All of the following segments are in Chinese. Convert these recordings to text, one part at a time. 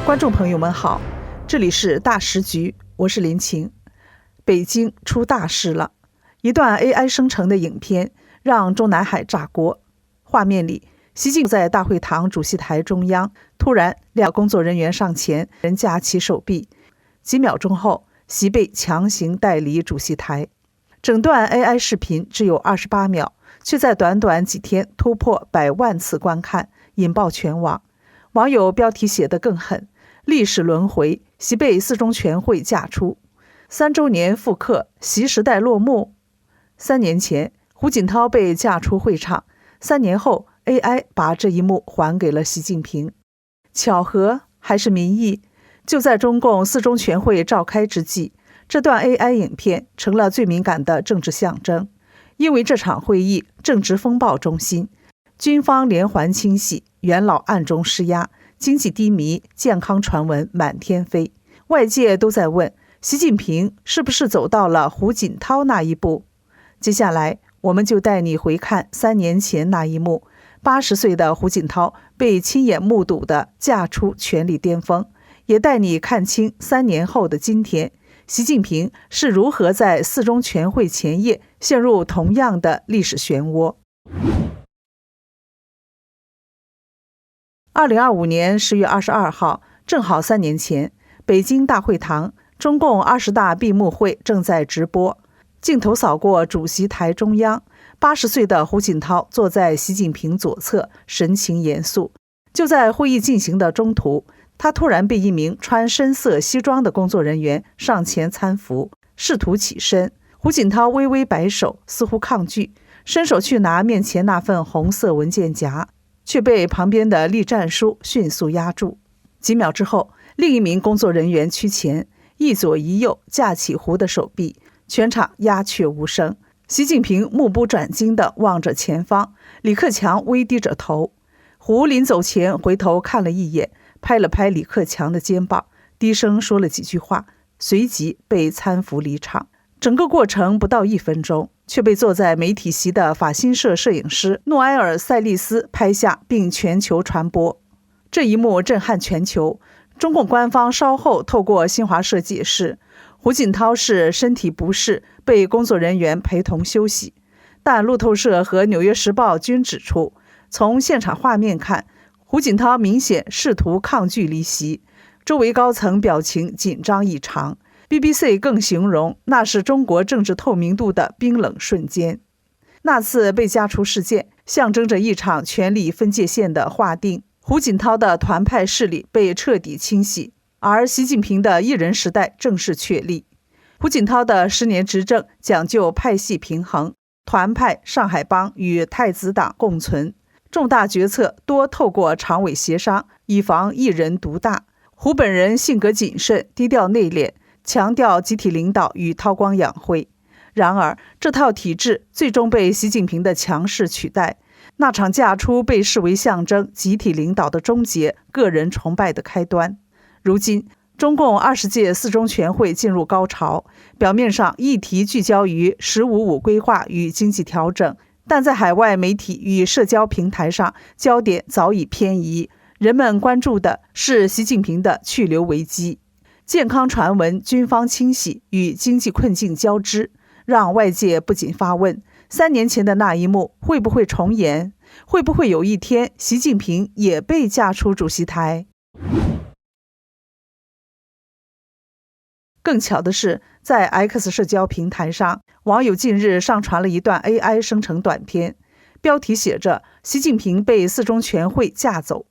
观众朋友们好，这里是大时局，我是林晴。北京出大事了，一段 AI 生成的影片让中南海炸锅。画面里，习近平在大会堂主席台中央，突然两工作人员上前，人架其手臂，几秒钟后，习被强行带离主席台。整段 AI 视频只有28秒，却在短短几天突破100万次观看，引爆全网。网友标题写得更狠，历史轮回，习被四中全会架出，3周年复刻，习时代落幕。3年前，胡锦涛被架出会场，3年后 AI 把这一幕还给了习近平。巧合还是民意？就在中共四中全会召开之际，这段 AI 影片成了最敏感的政治象征，因为这场会议政治风暴中心，军方连环清洗，元老暗中施压，经济低迷，健康传闻满天飞。外界都在问，习近平是不是走到了胡锦涛那一步？接下来我们就带你回看3年前那一幕，80岁的胡锦涛被亲眼目睹的架出权力巅峰，也带你看清3年后的今天，习近平是如何在四中全会前夜陷入同样的历史漩涡。2025年10月22号，正好3年前，北京大会堂中共20大闭幕会正在直播，镜头扫过主席台中央，80岁的胡锦涛坐在习近平左侧，神情严肃。就在会议进行的中途，他突然被一名穿深色西装的工作人员上前搀扶，试图起身。胡锦涛微微摆手，似乎抗拒，伸手去拿面前那份红色文件夹，却被旁边的栗战书迅速压住。几秒之后，另一名工作人员趋前，一左一右架起胡的手臂，全场鸦雀无声。习近平目不转睛地望着前方，李克强微低着头。胡临走前回头看了一眼，拍了拍李克强的肩膀，低声说了几句话，随即被搀扶离场。整个过程不到1分钟，却被坐在媒体席的法新社摄影师诺埃尔·塞利斯拍下并全球传播。这一幕震撼全球。中共官方稍后透过新华社解释，胡锦涛是身体不适，被工作人员陪同休息。但路透社和纽约时报均指出，从现场画面看，胡锦涛明显试图抗拒离席，周围高层表情紧张异常。BBC 更形容那是中国政治透明度的冰冷瞬间。那次被架出事件象征着一场权力分界线的划定，胡锦涛的团派势力被彻底清洗，而习近平的一人时代正式确立。胡锦涛的10年执政讲究派系平衡，团派、上海帮与太子党共存，重大决策多透过常委协商，以防一人独大。胡本人性格谨慎，低调内敛，强调集体领导与韬光养晦。然而，这套体制最终被习近平的强势取代。那场架出被视为象征集体领导的终结，个人崇拜的开端。如今，中共20届四中全会进入高潮，表面上议题聚焦于“十五五”规划与经济调整，但在海外媒体与社交平台上，焦点早已偏移，人们关注的是习近平的去留危机。健康传闻、军方清洗与经济困境交织，让外界不仅发问：3年前的那一幕会不会重演？会不会有一天，习近平也被架出主席台？更巧的是，在 X 社交平台上，网友近日上传了一段 AI 生成短片，标题写着“习近平被四中全会架走”。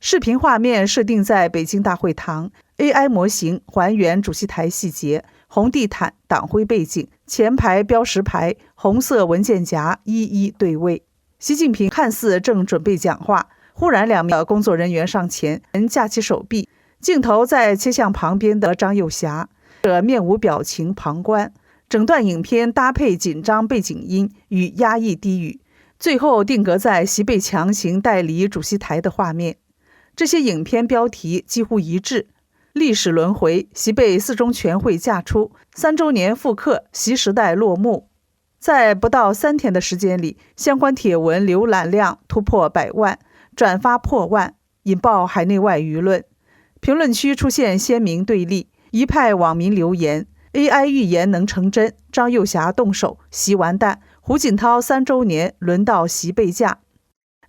视频画面设定在北京大会堂， AI 模型还原主席台细节，红地毯、党徽背景、前排标识牌、红色文件夹一一对位。习近平看似正准备讲话，忽然2名工作人员上前，人架起手臂，镜头再切向旁边的张幼霞，面无表情旁观。整段影片搭配紧张背景音与压抑低语，最后定格在习被强行带离主席台的画面。这些影片标题几乎一致：历史轮回，习被四中全会架出，3周年复刻，习时代落幕。在不到3天的时间里，相关帖文浏览量突破100万，转发破万，引爆海内外舆论。评论区出现鲜明对立，一派网民留言 AI 预言能成真，张幼霞动手，习完蛋，胡锦涛3周年轮到习被架。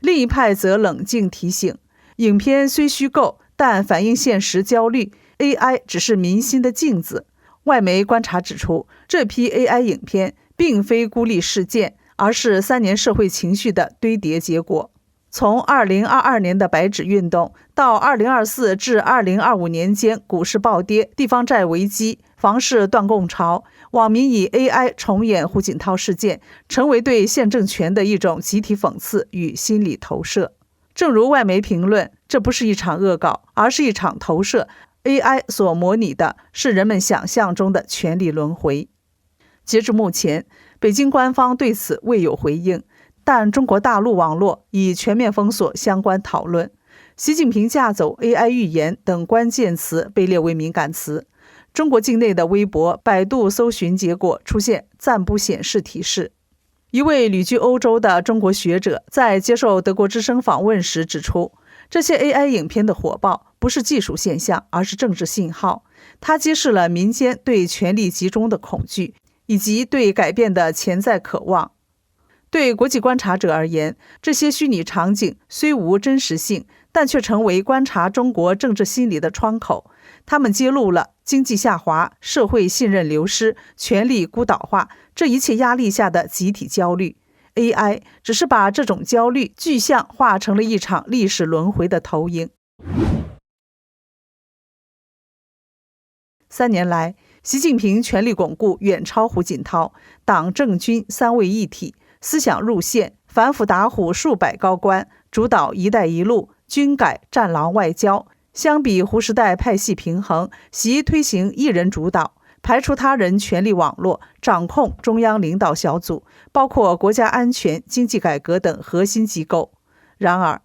另一派则冷静提醒，影片虽虚构，但反映现实焦虑， AI 只是民心的镜子。外媒观察指出，这批 AI 影片并非孤立事件，而是3年社会情绪的堆叠结果。从2022年的白纸运动到2024至2025年间股市暴跌、地方债危机、房市断供潮，网民以 AI 重演胡锦涛事件，成为对现政权的一种集体讽刺与心理投射。正如外媒评论，这不是一场恶搞，而是一场投射。AI 所模拟的是人们想象中的权力轮回。截至目前，北京官方对此未有回应，但中国大陆网络已全面封锁相关讨论。习近平架走 AI 预言等关键词被列为敏感词。中国境内的微博、百度搜寻结果出现暂不显示提示。一位旅居欧洲的中国学者在接受德国之声访问时指出，这些 AI 影片的火爆不是技术现象，而是政治信号。它揭示了民间对权力集中的恐惧，以及对改变的潜在渴望。对国际观察者而言，这些虚拟场景虽无真实性，但却成为观察中国政治心理的窗口。他们揭露了经济下滑、社会信任流失、权力孤岛化这一切压力下的集体焦虑。AI 只是把这种焦虑具象化成了一场历史轮回的投影。3年来，习近平权力巩固远超胡锦涛，党政军3位一体，思想路线反腐打虎数百高官，主导一带一路、军改、战狼外交。相比胡时代派系平衡，习推行一人主导，排除他人权力网络，掌控中央领导小组，包括国家安全、经济改革等核心机构。然而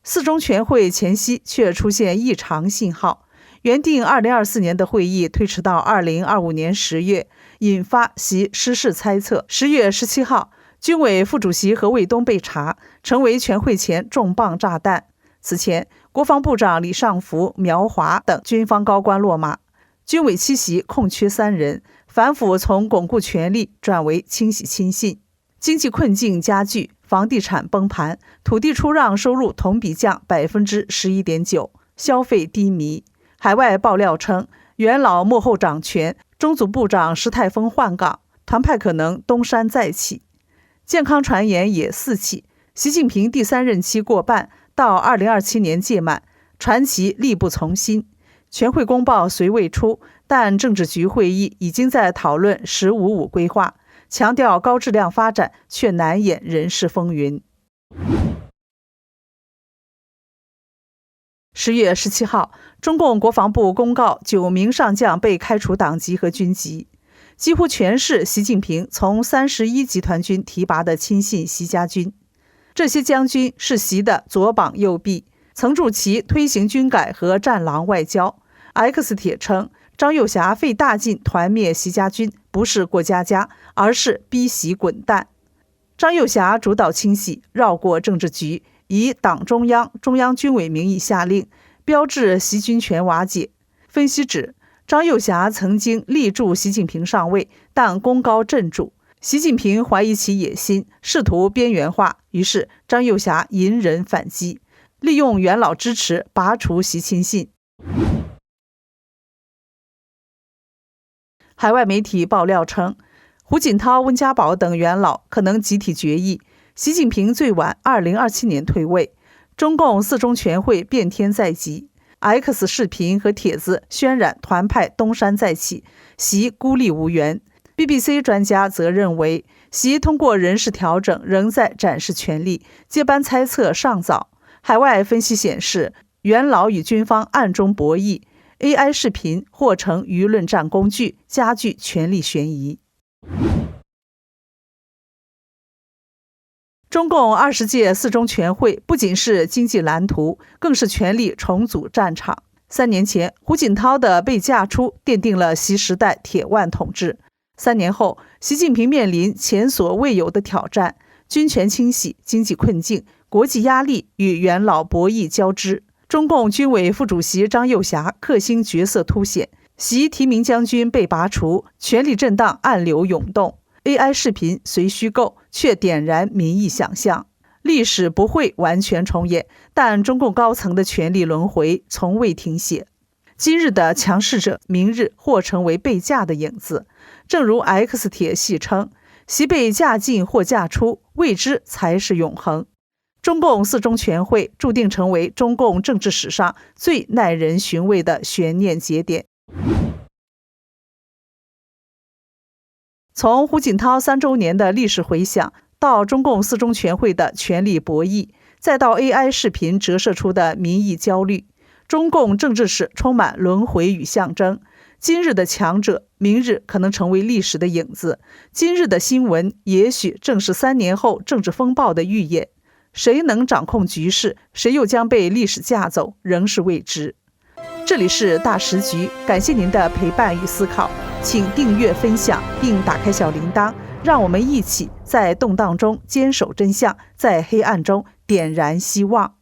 ，4中全会前夕却出现异常信号，原定2024年的会议推迟到2025年10月，引发习失事猜测。10月17号，军委副主席何卫东被查，成为全会前重磅炸弹。此前，国防部长李尚福、苗华等军方高官落马，军委7席空缺3人，反腐从巩固权力转为清洗亲信。经济困境加剧，房地产崩盘，土地出让收入同比降 11.9%， 消费低迷。海外爆料称，元老幕后掌权，中组部长石泰峰换岗，团派可能东山再起。健康传言也四起，习近平第3任期过半，到2027年届满，传奇力不从心。全会公报虽未出，但政治局会议已经在讨论“15+5”规划，强调高质量发展，却难掩人事风云。10月17号，中共国防部公告9名上将被开除党籍和军籍，几乎全是习近平从31集团军提拔的亲信习家军。这些将军是习的左膀右臂，曾助其推行军改和战狼外交。X 帖称，张幼霞费大劲团灭习家军，不是过家家，而是逼习滚蛋。张幼霞主导清洗，绕过政治局，以党中央、中央军委名义下令，标志习军权瓦解。分析指，张幼霞曾经力助习近平上位，但功高震主，习近平怀疑其野心，试图边缘化，于是张幼霞隐忍反击，利用元老支持拔除习亲信。海外媒体爆料称，胡锦涛、温家宝等元老可能集体决议，习近平最晚2027年退位。中共4中全会变天在即， X 视频和帖子渲染团派东山再起，习孤立无援。BBC 专家则认为，习通过人事调整仍在展示权力，接班猜测尚早。海外分析显示，元老与军方暗中博弈， AI 视频或成舆论战工具，加剧权力悬疑。中共20届4中全会不仅是经济蓝图，更是权力重组战场。3年前，胡锦涛的被架出奠定了习时代铁腕统治。3年后，习近平面临前所未有的挑战，军权清洗、经济困境、国际压力与元老博弈交织。中共军委副主席张又侠克星角色凸显，习提名将军被拔除，权力震荡暗流涌动。AI 视频虽虚构，却点燃民意想象。历史不会完全重演，但中共高层的权力轮回从未停歇。今日的强势者，明日或成为被架的影子。正如 X 帖戏称，习被架进或架出，未知才是永恒。中共四中全会注定成为中共政治史上最耐人寻味的悬念节点。从胡锦涛3周年的历史回响，到中共四中全会的权力博弈，再到 AI 视频折射出的民意焦虑，中共政治史充满轮回与象征。今日的强者，明日可能成为历史的影子。今日的新闻，也许正是3年后政治风暴的预演。谁能掌控局势，谁又将被历史架走，仍是未知。这里是大时局，感谢您的陪伴与思考，请订阅分享并打开小铃铛，让我们一起在动荡中坚守真相，在黑暗中点燃希望。